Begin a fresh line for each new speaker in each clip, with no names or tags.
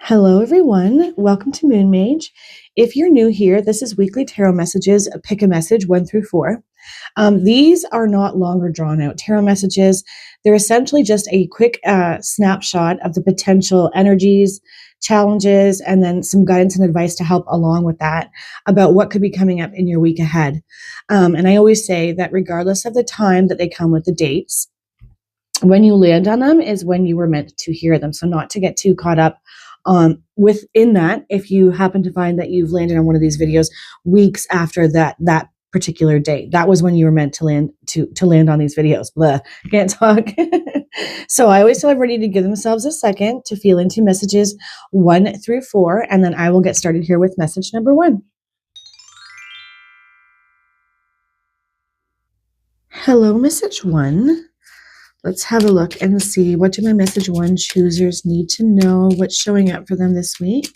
Hello, everyone. Welcome to Moon Mage. If you're new here, this is weekly tarot messages. Pick a message 1 through 4. These are not longer drawn out tarot messages. They're essentially just a quick snapshot of the potential energies, challenges, and then some guidance and advice to help along with that about what could be coming up in your week ahead. And I always say that regardless of the time that they come with the dates, when you land on them is when you were meant to hear them. So not to get too caught up within that, if you happen to find that you've landed on one of these videos weeks after that particular date, that was when you were meant to land on these videos. Blah, can't talk. So I always tell everybody to give themselves a second to feel into messages 1 through 4, and then I will get started here with message number 1. Hello, message 1. Let's have a look and see, what do my message 1 choosers need to know? What's showing up for them this week?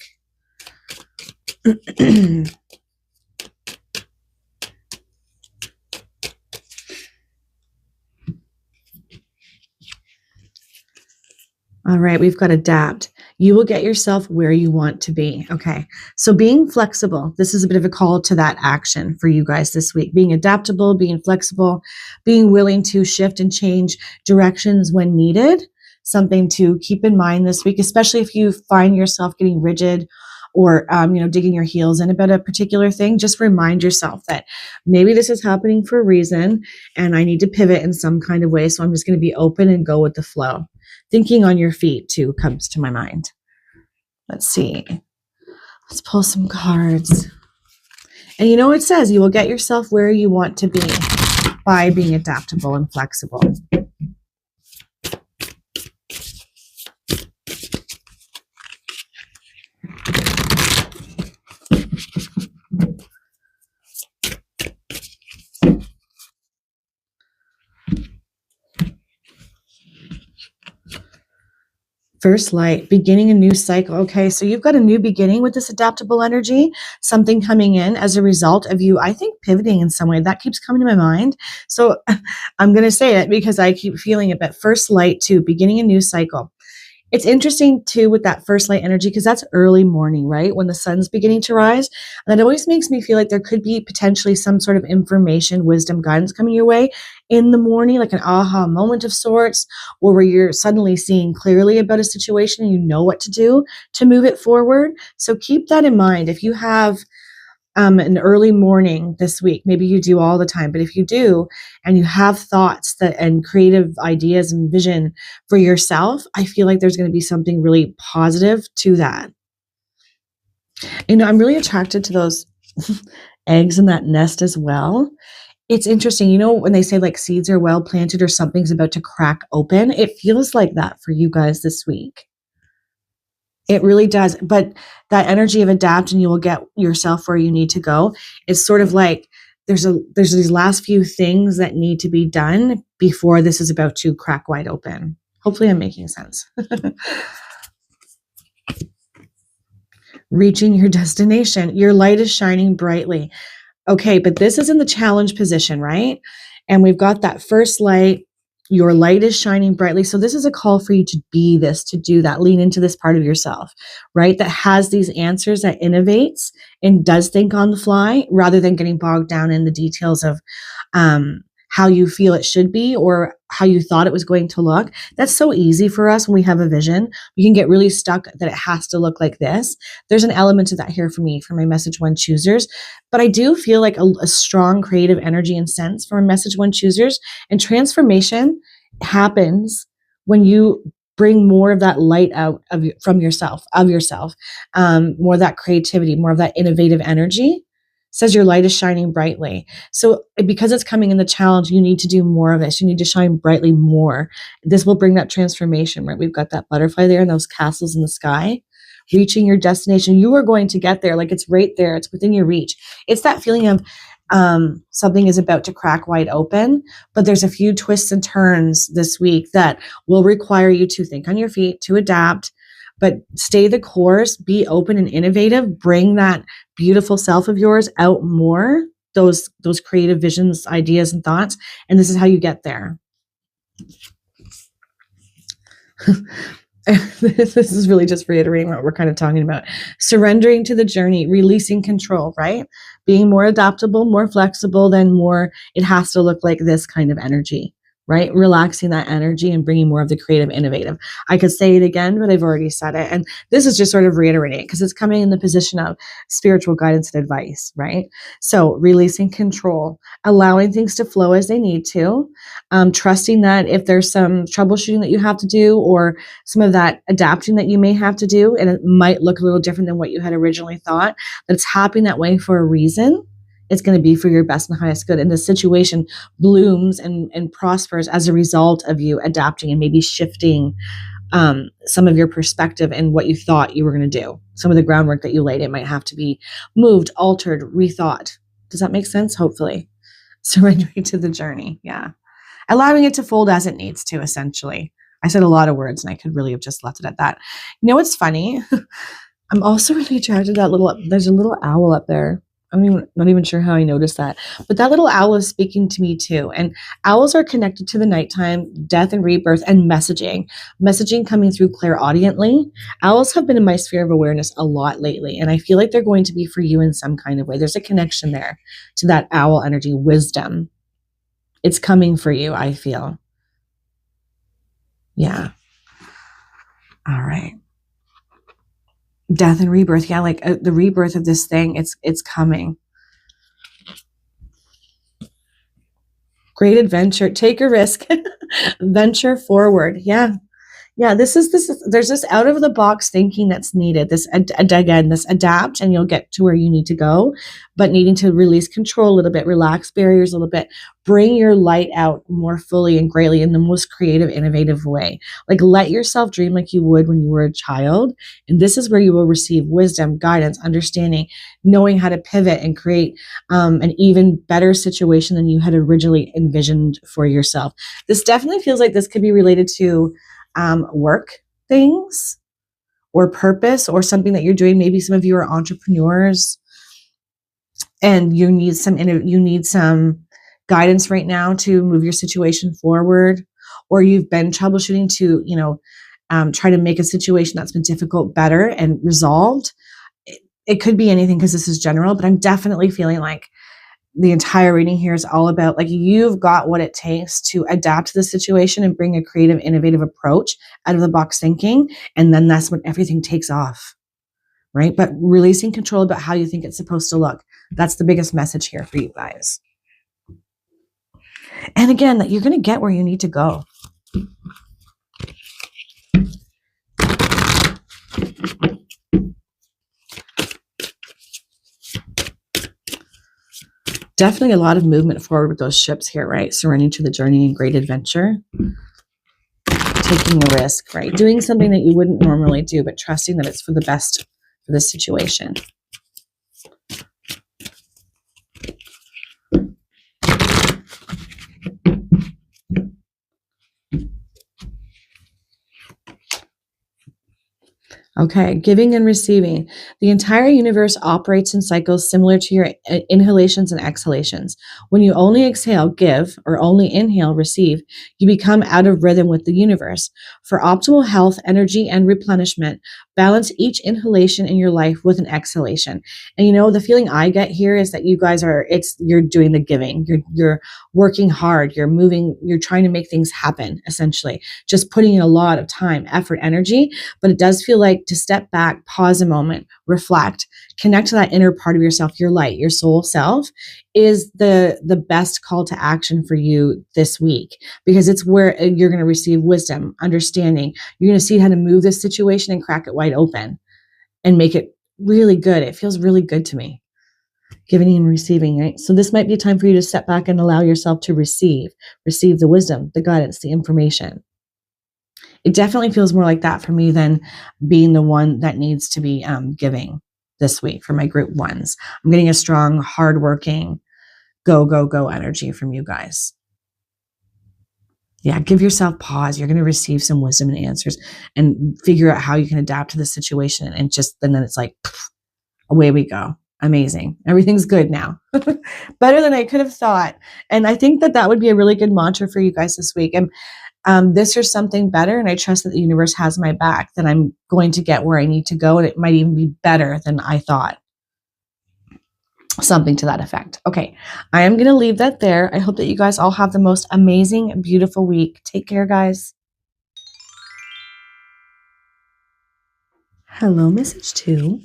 All right, we've got adapt. You will get yourself where you want to be. Okay, so being flexible. This is a bit of a call to that action for you guys this week. Being adaptable, being flexible, being willing to shift and change directions when needed. Something to keep in mind this week, especially if you find yourself getting rigid or digging your heels in about a particular thing. Just remind yourself that maybe this is happening for a reason and I need to pivot in some kind of way. So I'm just going to be open and go with the flow. Thinking on your feet too comes to my mind. Let's see. Let's pull some cards. And you know what it says? You will get yourself where you want to be by being adaptable and flexible. First light, beginning a new cycle. Okay, so you've got a new beginning with this adaptable energy, something coming in as a result of you, I think, pivoting in some way. That keeps coming to my mind. So I'm going to say it because I keep feeling it, but first light too, beginning a new cycle. It's interesting too with that first light energy because that's early morning, right? When the sun's beginning to rise. And that always makes me feel like there could be potentially some sort of information, wisdom, guidance coming your way in the morning, like an aha moment of sorts, or where you're suddenly seeing clearly about a situation and you know what to do to move it forward. So keep that in mind. If you have an early morning this week, maybe you do all the time, but if you do and you have thoughts and creative ideas and vision for yourself, I feel like there's going to be something really positive to that. I'm really attracted to those eggs in that nest as well. It's interesting, when they say like seeds are well planted or something's about to crack open, it feels like that for you guys this week. It really does. But that energy of adapt and you will get yourself where you need to go. It's sort of like there's these last few things that need to be done before this is about to crack wide open. Hopefully I'm making sense. Reaching your destination. Your light is shining brightly. Okay, but this is in the challenge position, right? And we've got that first light. Your light is shining brightly. So this is a call for you to be this, to do that, lean into this part of yourself, right? That has these answers, that innovates and does think on the fly rather than getting bogged down in the details of how you feel it should be or how you thought it was going to look. That's so easy for us when we have a vision. We can get really stuck that it has to look like this. There's an element of that here for me, for my message 1 choosers. But I do feel like a strong creative energy and sense for message 1 choosers. And transformation happens when you bring more of that light out from yourself, more of that creativity, more of that innovative energy. Says your light is shining brightly. So because it's coming in the challenge, you need to do more of this. You need to shine brightly more. This will bring that transformation, right? We've got that butterfly there and those castles in the sky. Reaching your destination. You are going to get there. Like it's right there. It's within your reach. It's that feeling of something is about to crack wide open, but there's a few twists and turns this week that will require you to think on your feet, to adapt, but stay the course, be open and innovative, bring that beautiful self of yours out more, those creative visions, ideas, and thoughts. And this is how you get there. This is really just reiterating what we're kind of talking about. Surrendering to the journey, releasing control, right? Being more adaptable, more flexible, than more, it has to look like this kind of energy, right? Relaxing that energy and bringing more of the creative, innovative. I could say it again, but I've already said it. And this is just sort of reiterating because it's coming in the position of spiritual guidance and advice, right? So releasing control, allowing things to flow as they need to, trusting that if there's some troubleshooting that you have to do or some of that adapting that you may have to do, and it might look a little different than what you had originally thought, but it's happening that way for a reason. It's going to be for your best and highest good. And the situation blooms and prospers as a result of you adapting and maybe shifting some of your perspective and what you thought you were going to do. Some of the groundwork that you laid, it might have to be moved, altered, rethought. Does that make sense? Hopefully. Surrendering to the journey. Yeah. Allowing it to fold as it needs to, essentially. I said a lot of words and I could really have just left it at that. You know what's funny? I'm also really attracted to that there's a little owl up there. I'm not even sure how I noticed that. But that little owl is speaking to me too. And owls are connected to the nighttime, death and rebirth, and messaging. Messaging coming through clairaudiently. Owls have been in my sphere of awareness a lot lately. And I feel like they're going to be for you in some kind of way. There's a connection there to that owl energy, wisdom. It's coming for you, I feel. Yeah. All right. Death and rebirth. Yeah, like the rebirth of this thing, it's coming. Great adventure. Take a risk. Venture forward. Yeah. Yeah, this is there's this out of the box thinking that's needed. This again, this adapt and you'll get to where you need to go, but needing to release control a little bit, relax barriers a little bit, bring your light out more fully and greatly in the most creative, innovative way. Like let yourself dream like you would when you were a child. And this is where you will receive wisdom, guidance, understanding, knowing how to pivot and create an even better situation than you had originally envisioned for yourself. This definitely feels like this could be related to work things or purpose or something that you're doing. Maybe some of you are entrepreneurs and you need some guidance right now to move your situation forward, or you've been troubleshooting to, try to make a situation that's been difficult better and resolved. It could be anything because this is general, but I'm definitely feeling like the entire reading here is all about like you've got what it takes to adapt to the situation and bring a creative, innovative approach out of the box thinking. And then that's when everything takes off, right? But releasing control about how you think it's supposed to look. That's the biggest message here for you guys. And again, that you're going to get where you need to go. Definitely a lot of movement forward with those ships here, right? Surrendering to the journey and great adventure. Taking a risk, right? Doing something that you wouldn't normally do, but trusting that it's for the best for this situation. Okay, giving and receiving. The entire universe operates in cycles similar to your inhalations and exhalations. When you only exhale, give, or only inhale, receive, you become out of rhythm with the universe. For optimal health, energy, and replenishment, balance each inhalation in your life with an exhalation. And the feeling I get here is that you guys you're doing the giving. You're working hard. You're moving. You're trying to make things happen, essentially. Just putting in a lot of time, effort, energy. But it does feel like to step back, pause a moment, reflect, connect to that inner part of yourself, your light, your soul self is the best call to action for you this week, because it's where you're going to receive wisdom, understanding. You're going to see how to move this situation and crack it wide open and make it really good. It feels really good to me. Giving and receiving, right? So this might be a time for you to step back and allow yourself to receive the wisdom, the guidance, the information. It definitely feels more like that for me than being the one that needs to be giving this week for my group ones. I'm getting a strong, hardworking, go, go, go energy from you guys. Yeah, give yourself pause. You're going to receive some wisdom and answers and figure out how you can adapt to the situation. And then it's like, away we go. Amazing. Everything's good now. Better than I could have thought. And I think that would be a really good mantra for you guys this week. And this or something better, and I trust that the universe has my back, that I'm going to get where I need to go, and it might even be better than I thought. Something to that effect. Okay, I am going to leave that there. I hope that you guys all have the most amazing, beautiful week. Take care, guys. Hello, message 2.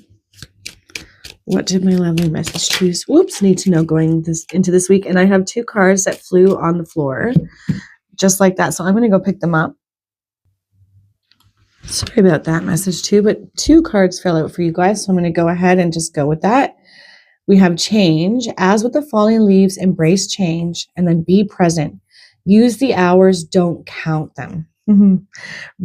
What did my lovely message choose? Whoops, need to know going into this week. And I have 2 cards that flew on the floor, just like that. So I'm going to go pick them up. Sorry about that, message 2, but 2 cards fell out for you guys. So I'm going to go ahead and just go with that. We have change. As with the falling leaves, embrace change, and then be present. Use the hours, don't count them.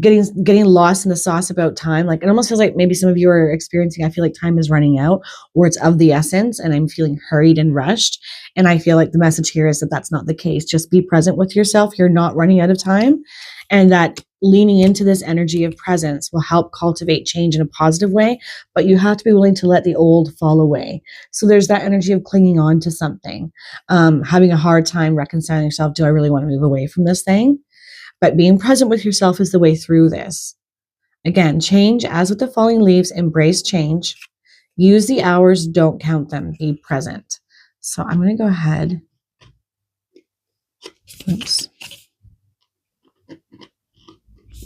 Getting lost in the sauce about time. Like, it almost feels like maybe some of you are experiencing, I feel like time is running out, or it's of the essence, and I'm feeling hurried and rushed. And I feel like the message here is that that's not the case. Just be present with yourself. You're not running out of time. And that leaning into this energy of presence will help cultivate change in a positive way, but you have to be willing to let the old fall away. So there's that energy of clinging on to something, having a hard time reconciling yourself. Do I really want to move away from this thing? But being present with yourself is the way through this. Again, change. As with the falling leaves, embrace change. Use the hours, don't count them. Be present. So I'm going to go ahead. Oops.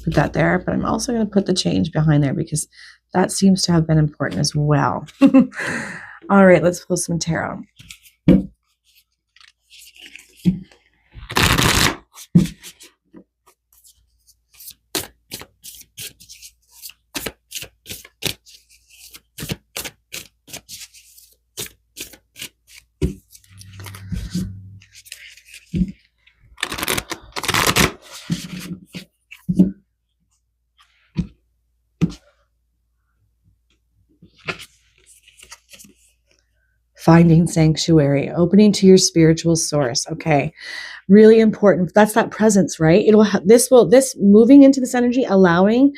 Put that there, but I'm also going to put the change behind there because that seems to have been important as well. All right, let's pull some tarot. Finding sanctuary, opening to your spiritual source. Okay. Really important. That's that presence, right? This moving into this energy, allowing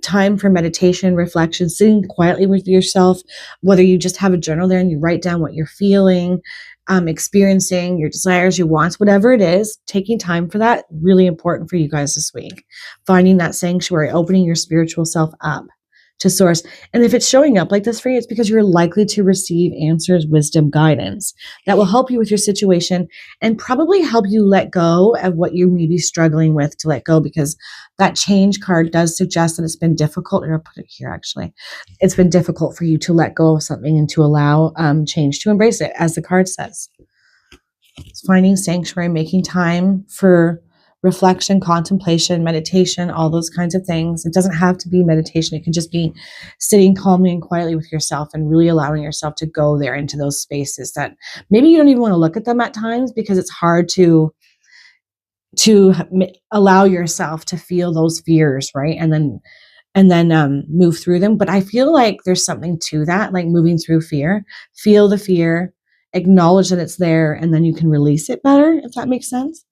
time for meditation, reflection, sitting quietly with yourself, whether you just have a journal there and you write down what you're feeling, experiencing, your desires, your wants, whatever it is, taking time for that, really important for you guys this week. Finding that sanctuary, opening your spiritual self up to source. And if it's showing up like this for you, it's because you're likely to receive answers, wisdom, guidance that will help you with your situation and probably help you let go of what you may be struggling with to let go, because that change card does suggest that it's been difficult. Or I'll put it here, actually. It's been difficult for you to let go of something and to allow change, to embrace it, as the card says. It's finding sanctuary, making time for reflection, contemplation, meditation, all those kinds of things. It doesn't have to be meditation. It can just be sitting calmly and quietly with yourself and really allowing yourself to go there into those spaces that maybe you don't even want to look at them at times because it's hard to allow yourself to feel those fears, right? And then move through them. But I feel like there's something to that, like moving through fear. Feel the fear, acknowledge that it's there, and then you can release it better, if that makes sense.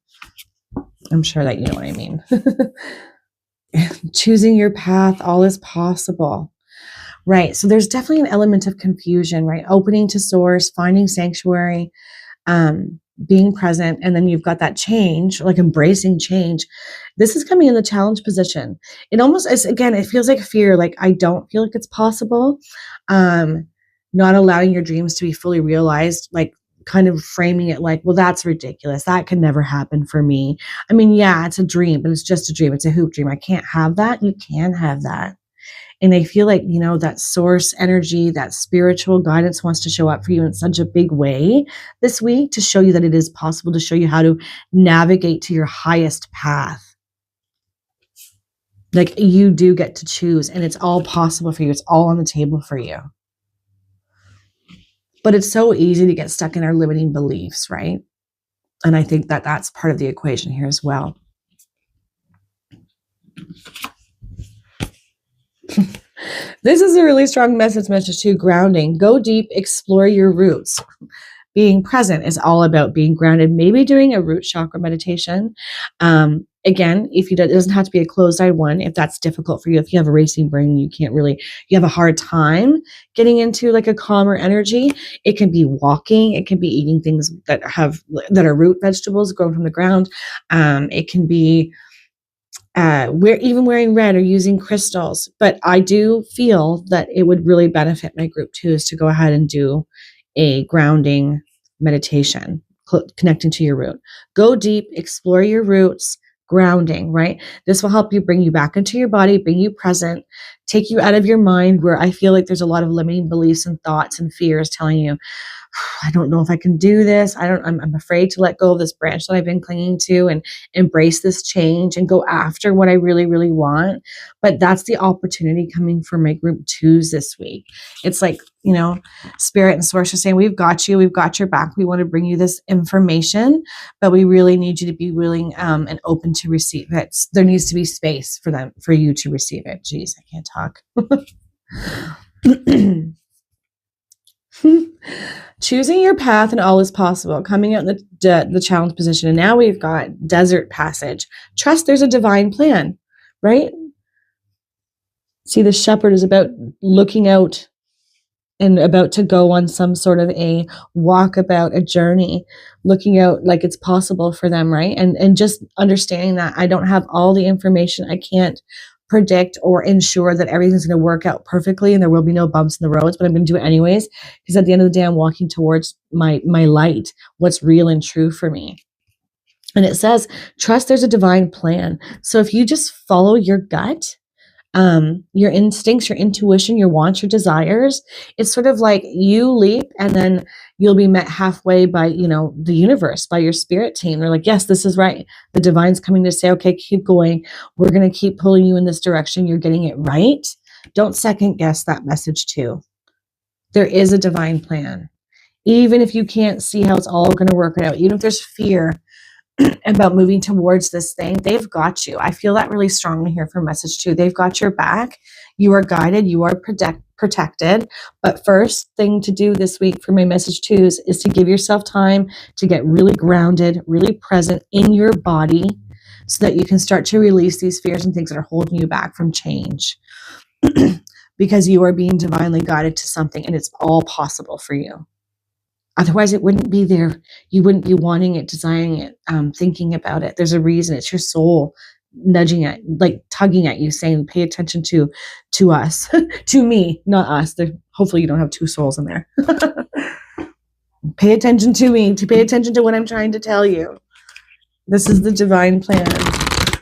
I'm sure that you know what I mean. Choosing your path, all is possible. Right. So there's definitely an element of confusion, right? Opening to source, finding sanctuary, being present. And then you've got that change, like embracing change. This is coming in the challenge position. It almost is, again, it feels like fear. Like, I don't feel like it's possible. Not allowing your dreams to be fully realized, like, kind of framing it like, well, that's ridiculous. That could never happen for me. I mean, yeah, it's a dream, but it's just a dream. It's a hoop dream. I can't have that. You can have that. And I feel like, that source energy, that spiritual guidance wants to show up for you in such a big way this week to show you that it is possible, to show you how to navigate to your highest path. Like, you do get to choose, and it's all possible for you. It's all on the table for you. But it's so easy to get stuck in our limiting beliefs, right? And I think that that's part of the equation here as well. This is a really strong message too. Grounding. Go deep, explore your roots. Being present is all about being grounded. Maybe doing a root chakra meditation. Again, it doesn't have to be a closed-eyed one if that's difficult for you. If you have a racing brain, you have a hard time getting into like a calmer energy. It can be walking. It can be eating things that are root vegetables grown from the ground. It can be we're even wearing red or using crystals. But I do feel that it would really benefit my group twos to go ahead and do a grounding meditation, connecting to your root. Go deep, explore your roots, grounding, right? This will help you bring you back into your body, bring you present, take you out of your mind where I feel like there's a lot of limiting beliefs and thoughts and fears telling you, I don't know if I can do this. I'm afraid to let go of this branch that I've been clinging to and embrace this change and go after what I really, really want. But that's the opportunity coming for my group twos this week. It's like, you know, Spirit and Source are saying, we've got you, we've got your back. We want to bring you this information, but we really need you to be willing and open to receive it. There needs to be space for you to receive it. Jeez, I can't talk. Choosing your path and all is possible, coming out in the challenge position. And now we've got desert passage. Trust there's a divine plan, right? See, the shepherd is about looking out and about to go on some sort of a walkabout, a journey, looking out like it's possible for them, right? And just understanding that I don't have all the information. I can't predict or ensure that everything's going to work out perfectly and there will be no bumps in the roads, but I'm going to do it anyways, because at the end of the day, I'm walking towards my light, what's real and true for me. And it says, trust there's a divine plan. So if you just follow your gut, your instincts, your intuition, your wants, your desires, it's sort of like you leap and then you'll be met halfway by, you know, the universe, by your spirit team. They're like, yes, this is right. The divine's coming to say, okay, keep going. We're going to keep pulling you in this direction. You're getting it right. Don't second guess that message too. There is a divine plan. Even if you can't see how it's all going to work out, even if there's fear about moving towards this thing, they've got you. I feel that really strongly here from message 2. They've got your back. You are guided. You are protected. But first thing to do this week for my message 2s is to give yourself time to get really grounded, really present in your body so that you can start to release these fears and things that are holding you back from change. Because you are being divinely guided to something and it's all possible for you. Otherwise, it wouldn't be there. You wouldn't be wanting it, desiring it, thinking about it. There's a reason. It's your soul nudging at, like tugging at you, saying, pay attention to us, to me, not us. Hopefully you don't have 2 souls in there. Pay attention to me, to pay attention to what I'm trying to tell you. This is the divine plan.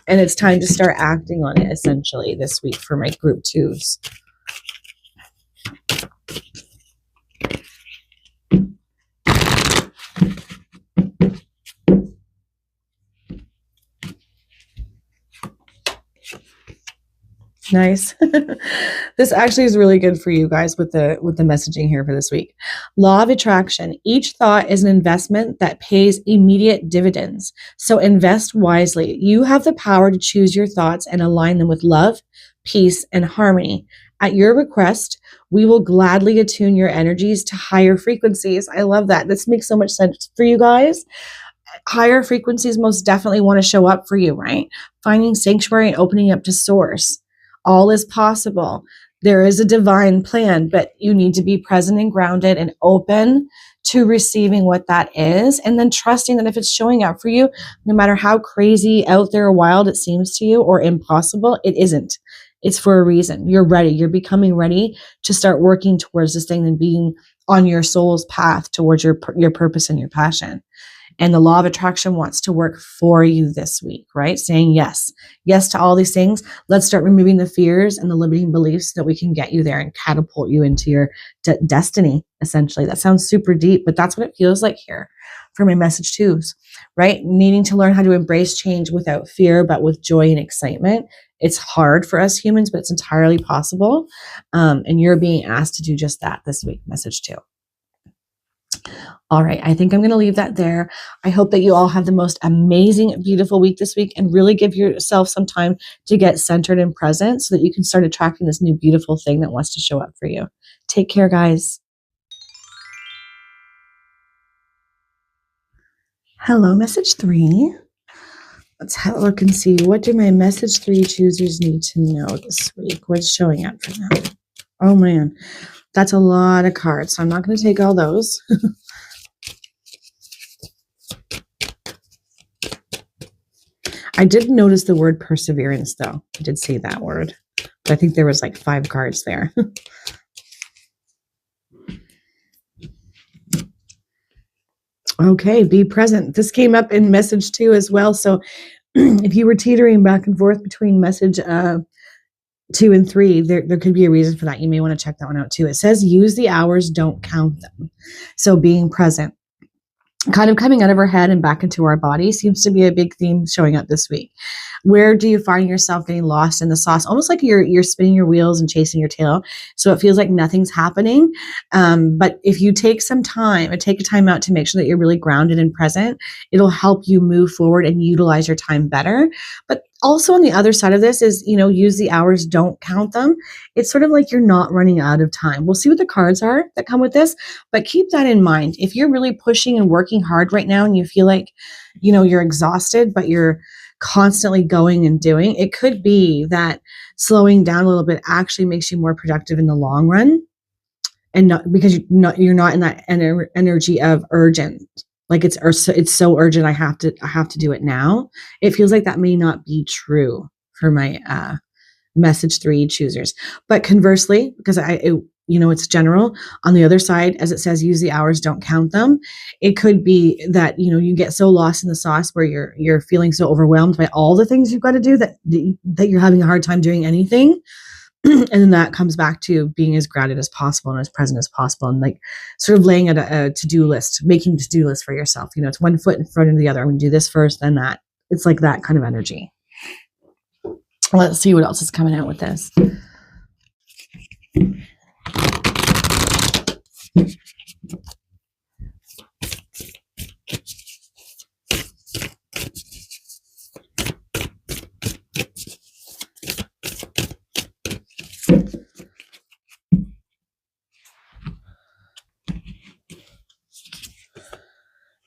And it's time to start acting on it, essentially, this week for my group 2s. Nice. This actually is really good for you guys with the messaging here for this week. Law of attraction. Each thought is an investment that pays immediate dividends. So invest wisely. You have the power to choose your thoughts and align them with love, peace, and harmony. At your request, we will gladly attune your energies to higher frequencies. I love that. This makes so much sense for you guys. Higher frequencies most definitely want to show up for you, right? Finding sanctuary and opening up to source. All is possible. There is a divine plan, but you need to be present and grounded and open to receiving what that is. And then trusting that if it's showing up for you, no matter how crazy, out there, or wild it seems to you or impossible, it isn't. It's for a reason. You're ready. You're becoming ready to start working towards this thing and being on your soul's path towards your purpose and your passion. And the law of attraction wants to work for you this week, right? Saying yes to all these things. Let's start removing the fears and the limiting beliefs so that we can get you there and catapult you into your destiny, essentially. That sounds super deep, but that's what it feels like here for my message 2s, right? Needing to learn how to embrace change without fear, but with joy and excitement. It's hard for us humans, but it's entirely possible. And you're being asked to do just that this week, message 2. All right, I think I'm going to leave that there. I hope that you all have the most amazing, beautiful week this week and really give yourself some time to get centered and present so that you can start attracting this new beautiful thing that wants to show up for you. Take care, guys. Hello, message 3. Let's have a look and see, what do my message 3 choosers need to know this week? What's showing up for them? Oh man, that's a lot of cards, so I'm not going to take all those. I did notice the word perseverance, though. I did say that word. But I think there was like 5 cards there. Okay, be present. This came up in message 2 as well. So if you were teetering back and forth between message 2 and 3, there could be a reason for that. You may want to check that one out too. It says use the hours, don't count them. So being present, kind of coming out of our head and back into our body seems to be a big theme showing up this week. Where do you find yourself getting lost in the sauce? Almost like you're spinning your wheels and chasing your tail. So it feels like nothing's happening. But if you take some time and take a time out to make sure that you're really grounded and present, it'll help you move forward and utilize your time better. But also on the other side of this is, use the hours, don't count them. It's sort of like you're not running out of time. We'll see what the cards are that come with this, but keep that in mind. If you're really pushing and working hard right now and you feel like, you're exhausted, but you're constantly going and doing, it could be that slowing down a little bit actually makes you more productive in the long run, and not because you're not in that energy of urgent. Like it's so urgent. I have to do it now. It feels like that may not be true for my message 3 choosers. But conversely, because it's general, on the other side, as it says, use the hours, don't count them. It could be that, you get so lost in the sauce where you're feeling so overwhelmed by all the things you've got to do that you're having a hard time doing anything. And then that comes back to being as grounded as possible and as present as possible, and like sort of laying out a to-do list, making to-do list for yourself. It's one foot in front of the other. I'm going to do this first, then that. It's like that kind of energy. Let's see what else is coming out with this.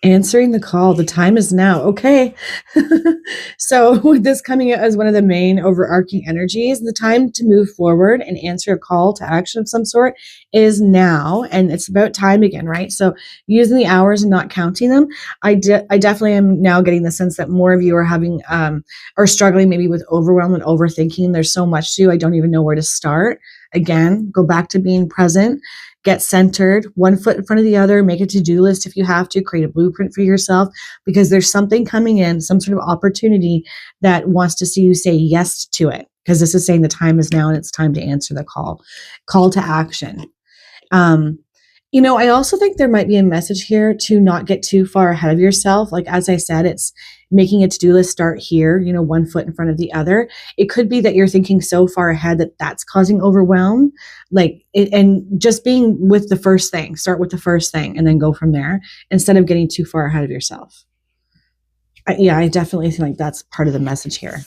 Answering the call. The time is now. Okay. So with this coming out as one of the main overarching energies, the time to move forward and answer a call to action of some sort is now. And it's about time again, right? So using the hours and not counting them. I definitely am now getting the sense that more of you are having, or struggling maybe with overwhelm and overthinking. There's so much to do. I don't even know where to start. Again, go back to being present. Get centered, one foot in front of the other, make a to-do list if you have to, create a blueprint for yourself, because there's something coming in, some sort of opportunity that wants to see you say yes to it, because this is saying the time is now and it's time to answer the call to action. I also think there might be a message here to not get too far ahead of yourself. Like, as I said, it's making a to-do list start here, one foot in front of the other. It could be that you're thinking so far ahead that that's causing overwhelm, and just being with the first thing, start with the first thing and then go from there instead of getting too far ahead of yourself. I definitely think like that's part of the message here.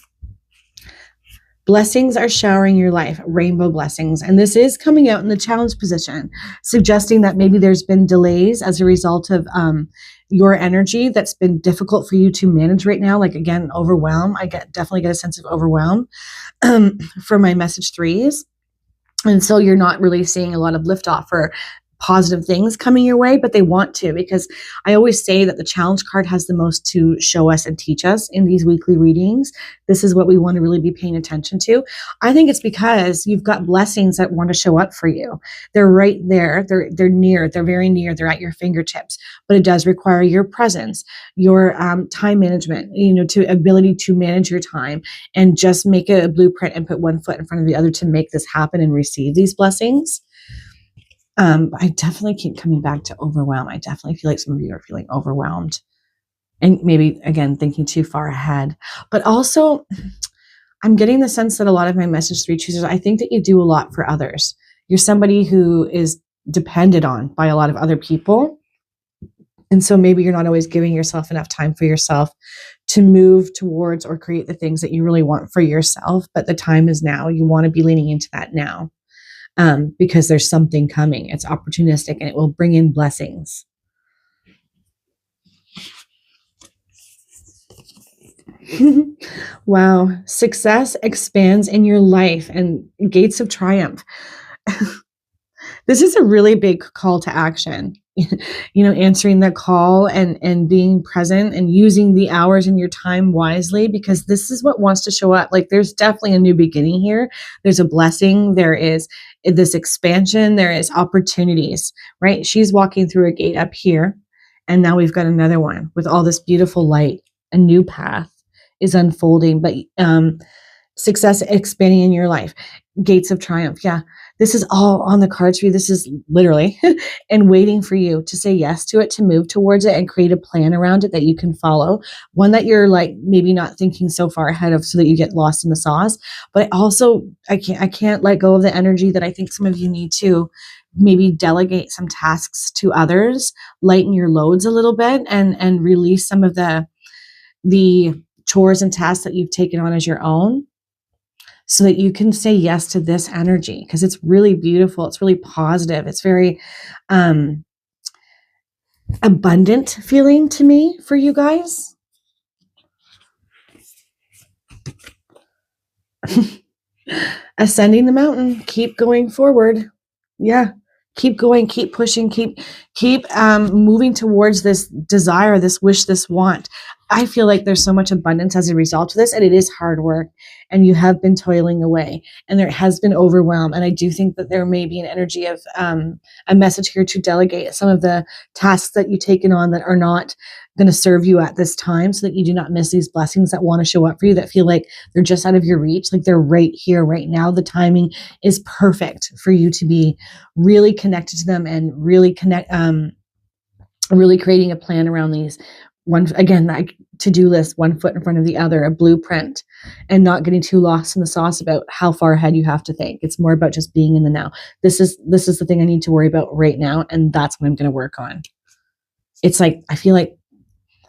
Blessings are showering your life, rainbow blessings. And this is coming out in the challenge position, suggesting that maybe there's been delays as a result of your energy that's been difficult for you to manage right now. Like, again, overwhelm. I definitely get a sense of overwhelm for my message 3s. And so you're not really seeing a lot of liftoff or positive things coming your way, but they want to, because I always say that the challenge card has the most to show us and teach us in these weekly readings. This is what we want to really be paying attention to. I think it's because you've got blessings that want to show up for you. They're right there. They're near. They're very near. They're at your fingertips, but it does require your presence, your time management, to ability to manage your time and just make a blueprint and put one foot in front of the other to make this happen and receive these blessings. I definitely keep coming back to overwhelm. I definitely feel like some of you are feeling overwhelmed and maybe, again, thinking too far ahead. But also, I'm getting the sense that a lot of my message 3 choosers, I think that you do a lot for others. You're somebody who is depended on by a lot of other people. And so maybe you're not always giving yourself enough time for yourself to move towards or create the things that you really want for yourself. But the time is now. You want to be leaning into that now. Because there's something coming. It's opportunistic and it will bring in blessings. Wow. Success expands in your life and gates of triumph. This is a really big call to action. Answering the call and being present and using the hours in your time wisely, because this is what wants to show up. Like, there's definitely a new beginning here. There's a blessing. There is this expansion. There is opportunities, right? She's walking through a gate up here. And now we've got another one with all this beautiful light. A new path is unfolding, but success expanding in your life. Gates of triumph. Yeah. This is all on the cards for you. This is literally and waiting for you to say yes to it, to move towards it and create a plan around it that you can follow. One that you're like maybe not thinking so far ahead of so that you get lost in the sauce. But also I can't let go of the energy that I think some of you need to maybe delegate some tasks to others, lighten your loads a little bit and release some of the chores and tasks that you've taken on as your own, so that you can say yes to this energy, because it's really beautiful. It's really positive. It's very abundant feeling to me for you guys. Ascending the mountain. Keep going forward. Yeah. Keep going, keep pushing, keep moving towards this desire, this wish, this want. I feel like there's so much abundance as a result of this, and it is hard work, and you have been toiling away, and there has been overwhelm. And I do think that there may be an energy of a message here to delegate some of the tasks that you've taken on that are not going to serve you at this time, so that you do not miss these blessings that want to show up for you, that feel like they're just out of your reach, like they're right here, right now. The timing is perfect for you to be really connected to them and really really creating a plan around these. One, again, like to-do list, one foot in front of the other, a blueprint, and not getting too lost in the sauce about how far ahead you have to think. It's more about just being in the now. This is the thing I need to worry about right now, and that's what I'm going to work on. It's like, I feel like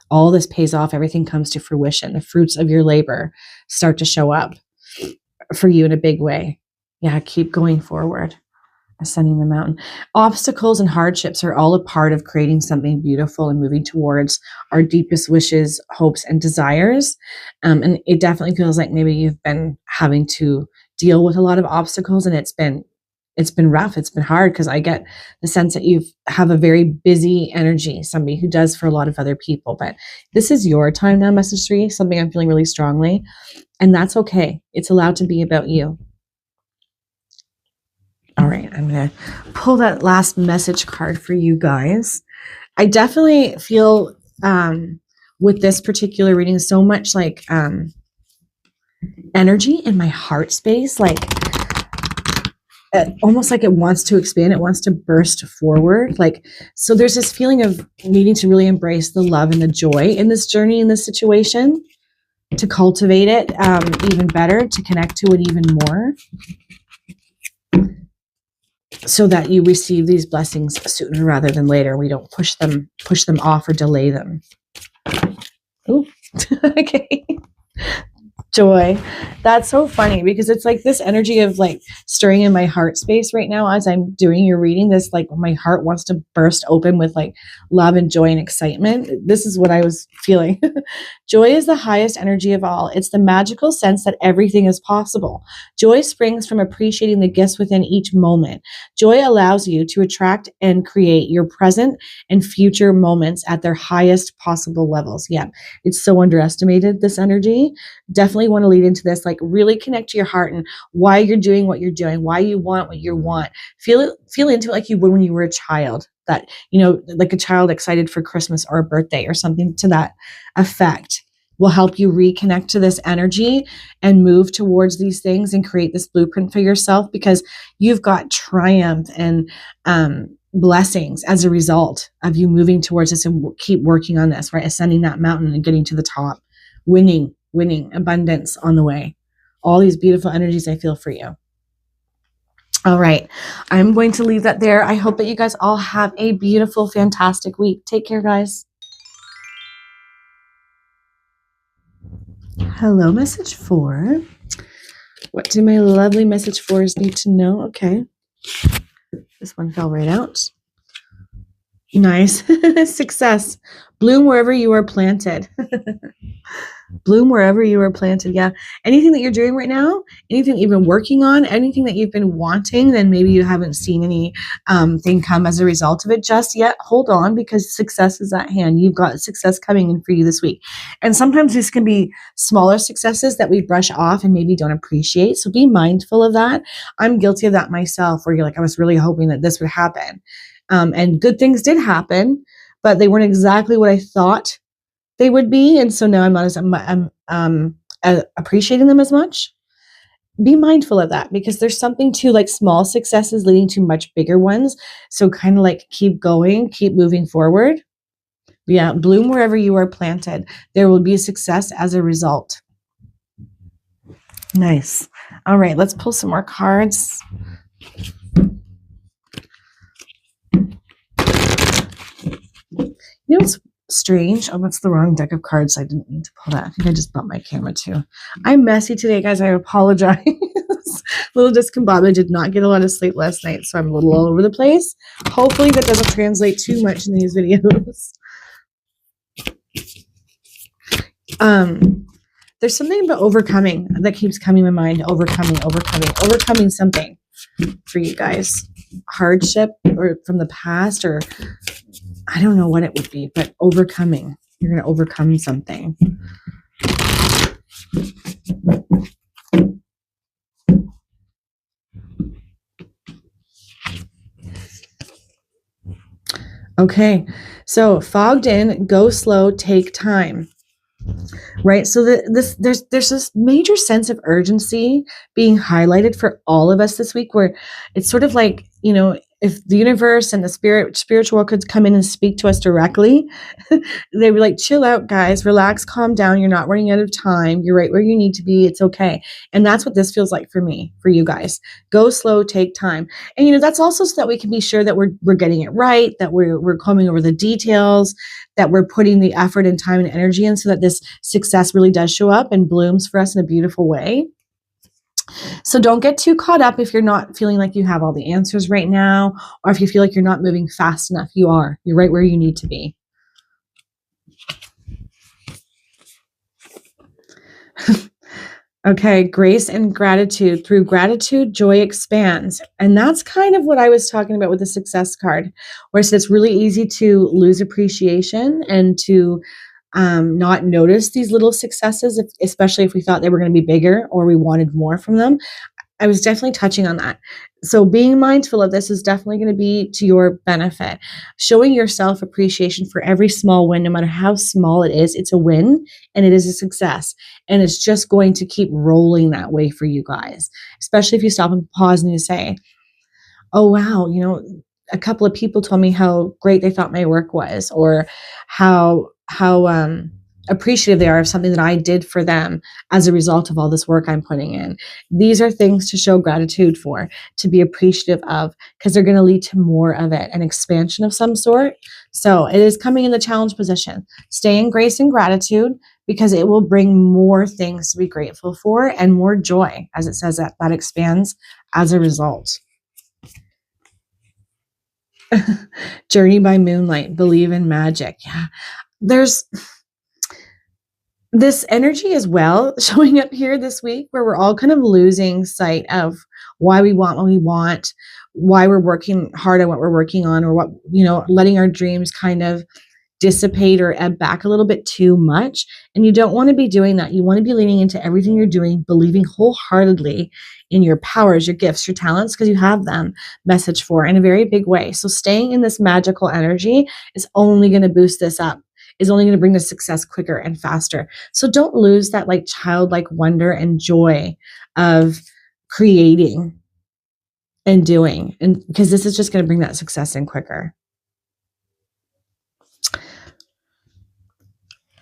all this pays off. Everything comes to fruition. The fruits of your labor start to show up for you in a big way. Yeah, keep going forward. Ascending the mountain. Obstacles and hardships are all a part of creating something beautiful and moving towards our deepest wishes, hopes, and desires. And it definitely feels like maybe you've been having to deal with a lot of obstacles, and it's been rough. It's been hard, because I get the sense that you have a very busy energy, somebody who does for a lot of other people. But this is your time now, message 3, something I'm feeling really strongly. And that's okay. It's allowed to be about you. All right, I'm going to pull that last message card for you guys. I definitely feel with this particular reading so much like energy in my heart space, like almost like it wants to expand, it wants to burst forward. Like, so there's this feeling of needing to really embrace the love and the joy in this journey, in this situation, to cultivate it even better, to connect to it even more, so that you receive these blessings sooner rather than later. We don't push them off or delay them. Ooh, okay. Joy. That's so funny, because it's like this energy of like stirring in my heart space right now as I'm doing your reading. This, like, my heart wants to burst open with like love and joy and excitement. This is what I was feeling. Joy is the highest energy of all. It's the magical sense that everything is possible. Joy springs from appreciating the gifts within each moment. Joy allows you to attract and create your present and future moments at their highest possible levels. Yeah, it's so underestimated, this energy. Definitely want to lead into this, like really connect to your heart and why you're doing what you're doing, why you want what you want. Feel into it like you would when you were a child, that, like a child excited for Christmas or a birthday or something to that effect. Will help you reconnect to this energy and move towards these things and create this blueprint for yourself, because you've got triumph and blessings as a result of you moving towards this, and keep working on this, right? Ascending that mountain and getting to the top, winning, abundance on the way. All these beautiful energies I feel for you. All right. I'm going to leave that there. I hope that you guys all have a beautiful, fantastic week. Take care, guys. Hello, message 4. What do my lovely message 4s need to know? Okay. This one fell right out. Nice. Success. Bloom wherever you are planted. Bloom wherever you are planted. Yeah. Anything that you're doing right now, anything that you've been working on, anything that you've been wanting, then maybe you haven't seen any thing come as a result of it just yet. Hold on, because success is at hand. You've got success coming in for you this week. And sometimes this can be smaller successes that we brush off and maybe don't appreciate. So be mindful of that. I'm guilty of that myself, where you're like, I was really hoping that this would happen. And good things did happen, but they weren't exactly what I thought they would be. And so now I'm not as appreciating them as much. Be mindful of that, because there's something to like small successes leading to much bigger ones. So kind of like keep going, keep moving forward. Yeah. Bloom wherever you are planted. There will be a success as a result. Nice. All right. Let's pull some more cards. You know what's strange? Oh, that's the wrong deck of cards. I didn't mean to pull that. I think I just bumped my camera too. I'm messy today, guys. I apologize. A little discombobulated. I did not get a lot of sleep last night, so I'm a little all over the place. Hopefully that doesn't translate too much in these videos. There's something about overcoming that keeps coming to my mind. Overcoming something for you guys. Hardship or from the past, or I don't know what it would be, but overcoming. You're going to overcome something. Okay. So fogged in, go slow, take time. Right. So there's this major sense of urgency being highlighted for all of us this week, where it's sort of like, you know, if the universe and the spiritual world could come in and speak to us directly, they'd be like, chill out, guys, relax, calm down. You're not running out of time. You're right where you need to be. It's okay. And that's what this feels like for me, for you guys. Go slow, take time. And, you know, that's also so that we can be sure that we're getting it right, that we're combing over the details, that we're putting the effort and time and energy in, so that this success really does show up and blooms for us in a beautiful way. So don't get too caught up if you're not feeling like you have all the answers right now, or if you feel like you're not moving fast enough. You're right where you need to be. Okay, grace and gratitude. Through gratitude, joy expands. And that's kind of what I was talking about with the success card, where it's really easy to lose appreciation and to not notice these little successes, especially if we thought they were going to be bigger or we wanted more from them. I was definitely touching on that. So being mindful of this is definitely going to be to your benefit. Showing yourself appreciation for every small win, no matter how small it is, it's a win and it is a success. And it's just going to keep rolling that way for you guys, especially if you stop and pause and you say, oh, wow, you know, a couple of people told me how great they thought my work was, or how appreciative they are of something that I did for them as a result of all this work I'm putting in. These are things to show gratitude for, to be appreciative of, because they're going to lead to more of it, an expansion of some sort. So it is coming in the challenge position. Stay in grace and gratitude, because it will bring more things to be grateful for and more joy, as it says that expands as a result. Journey by moonlight, believe in magic. Yeah. There's this energy as well showing up here this week, where we're all kind of losing sight of why we want what we want, why we're working hard on what we're working on, or what, you know, letting our dreams kind of dissipate or ebb back a little bit too much. And you don't want to be doing that. You want to be leaning into everything you're doing, believing wholeheartedly in your powers, your gifts, your talents, because you have them message for in a very big way. So staying in this magical energy is only going to boost this up, is only going to bring the success quicker and faster. So don't lose that like childlike wonder and joy of creating and doing, and because this is just going to bring that success in quicker.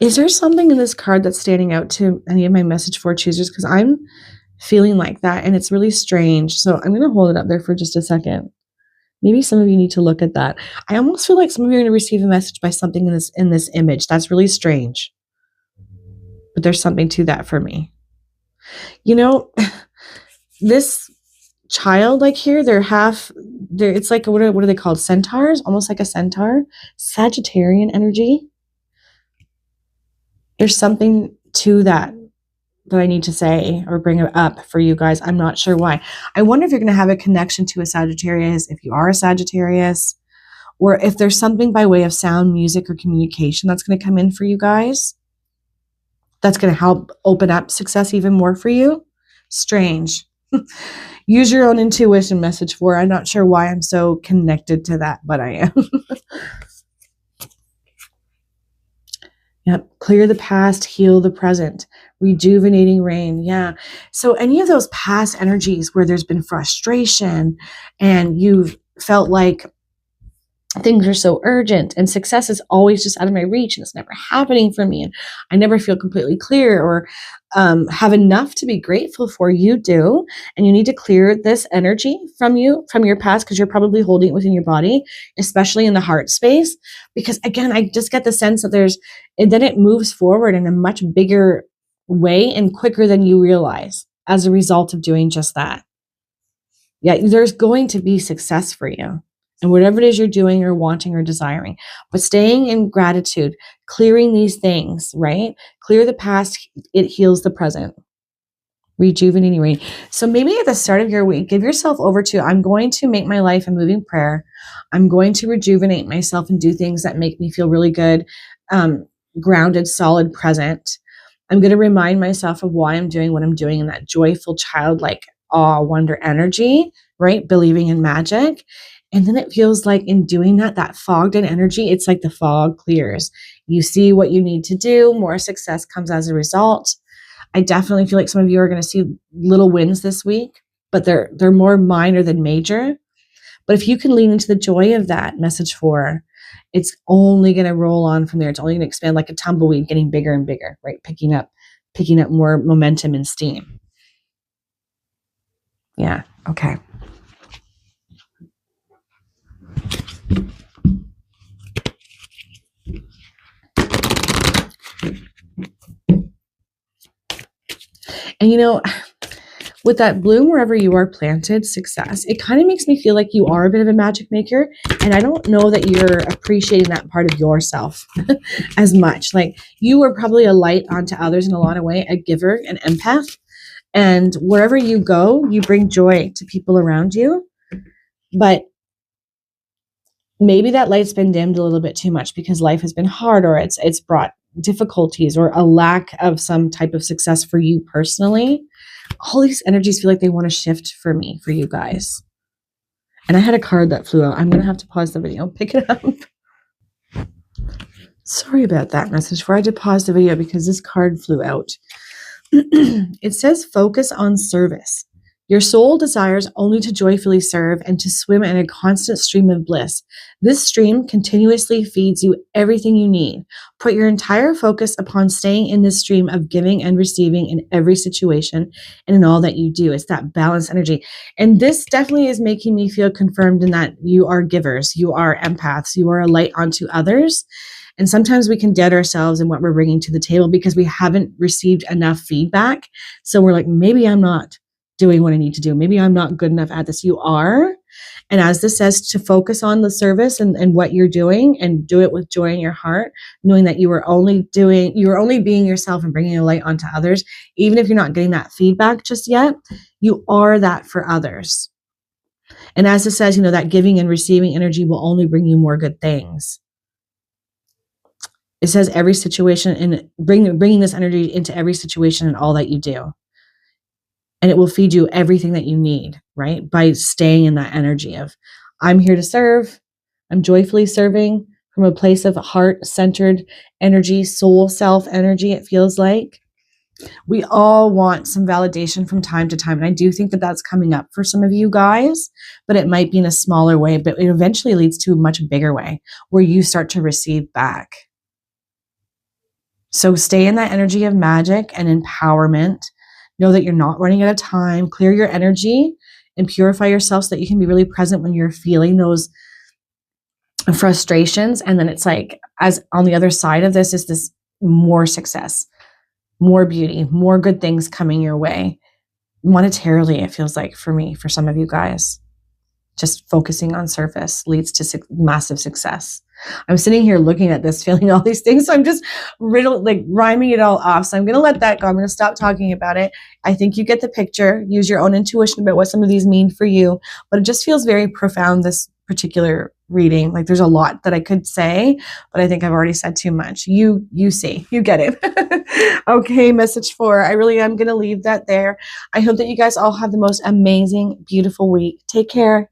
Is there something in this card that's standing out to any of my message for choosers? Because I'm feeling like that, and it's really strange. So I'm going to hold it up there for just a second. Maybe some of you need to look at that. I almost feel like some of you are going to receive a message by something in this image. That's really strange. But there's something to that for me. You know, this childlike here. It's like, what are they called? Centaurs? Almost like a centaur. Sagittarian energy. There's something to that I need to say or bring up for you guys. I'm not sure why. I wonder if you're going to have a connection to a Sagittarius, if you are a Sagittarius, or if there's something by way of sound, music, or communication that's going to come in for you guys. That's going to help open up success even more for you. Strange. Use your own intuition, message 4. I'm not sure why I'm so connected to that, but I am. Yep. Clear the past, heal the present. Rejuvenating rain. Yeah. So any of those past energies where there's been frustration and you've felt like things are so urgent and success is always just out of my reach and it's never happening for me and I never feel completely clear or have enough to be grateful for, you do. And you need to clear this energy from your past, because you're probably holding it within your body, especially in the heart space. Because again, I just get the sense that then it moves forward in a much bigger way and quicker than you realize as a result of doing just that. Yeah, there's going to be success for you. And whatever it is you're doing or wanting or desiring, but staying in gratitude, clearing these things, right? Clear the past, it heals the present. Rejuvenating rain. So maybe at the start of your week, give yourself over to, I'm going to make my life a moving prayer. I'm going to rejuvenate myself and do things that make me feel really good, grounded, solid, present. I'm going to remind myself of why I'm doing what I'm doing in that joyful, childlike, awe, wonder energy, right? Believing in magic. And then it feels like in doing that fogged in energy, it's like the fog clears. You see what you need to do. More success comes as a result. I definitely feel like some of you are going to see little wins this week, but they're more minor than major. But if you can lean into the joy of that, message 4, it's only going to roll on from there. It's only going to expand like a tumbleweed, getting bigger and bigger, right? Picking up more momentum and steam. Yeah. Okay. And with that bloom wherever you are planted, success, it kind of makes me feel like you are a bit of a magic maker. And I don't know that you're appreciating that part of yourself as much. Like, you are probably a light onto others in a lot of ways, a giver, an empath. And wherever you go, you bring joy to people around you. But maybe that light's been dimmed a little bit too much because life has been hard, or it's brought difficulties or a lack of some type of success for you personally. All these energies feel like they want to shift for you guys. And I had a card that flew out. I'm going to have to pause the video, pick it up. Sorry about that, message 4. I had to pause the video because this card flew out. It says, focus on service. Your soul desires only to joyfully serve and to swim in a constant stream of bliss. This stream continuously feeds you everything you need. Put your entire focus upon staying in this stream of giving and receiving in every situation and in all that you do. It's that balanced energy. And this definitely is making me feel confirmed in that you are givers, you are empaths, you are a light onto others. And sometimes we can dead ourselves in what we're bringing to the table because we haven't received enough feedback. So we're like, maybe I'm not doing what I need to do. Maybe I'm not good enough at this. You are. And as this says, to focus on the service and what you're doing and do it with joy in your heart, knowing that you are only being yourself and bringing a light onto others. Even if you're not getting that feedback just yet, you are that for others. And as it says, that giving and receiving energy will only bring you more good things. It says every situation and bringing this energy into every situation and all that you do. And it will feed you everything that you need, right? By staying in that energy of, I'm here to serve. I'm joyfully serving from a place of heart-centered energy, soul self energy, it feels like. We all want some validation from time to time. And I do think that that's coming up for some of you guys, but it might be in a smaller way, but it eventually leads to a much bigger way where you start to receive back. So stay in that energy of magic and empowerment. Know that you're not running out of time. Clear your energy and purify yourself so that you can be really present when you're feeling those frustrations. And then it's like, as on the other side of this is this more success, more beauty, more good things coming your way. monetarily, it feels like for me, for some of you guys, just focusing on surface leads to massive success. I'm sitting here looking at this, feeling all these things. So I'm just rhyming it all off. So I'm going to let that go. I'm going to stop talking about it. I think you get the picture. Use your own intuition about what some of these mean for you. But it just feels very profound, this particular reading. Like there's a lot that I could say, but I think I've already said too much. You see, you get it. Okay, message 4. I really am going to leave that there. I hope that you guys all have the most amazing, beautiful week. Take care.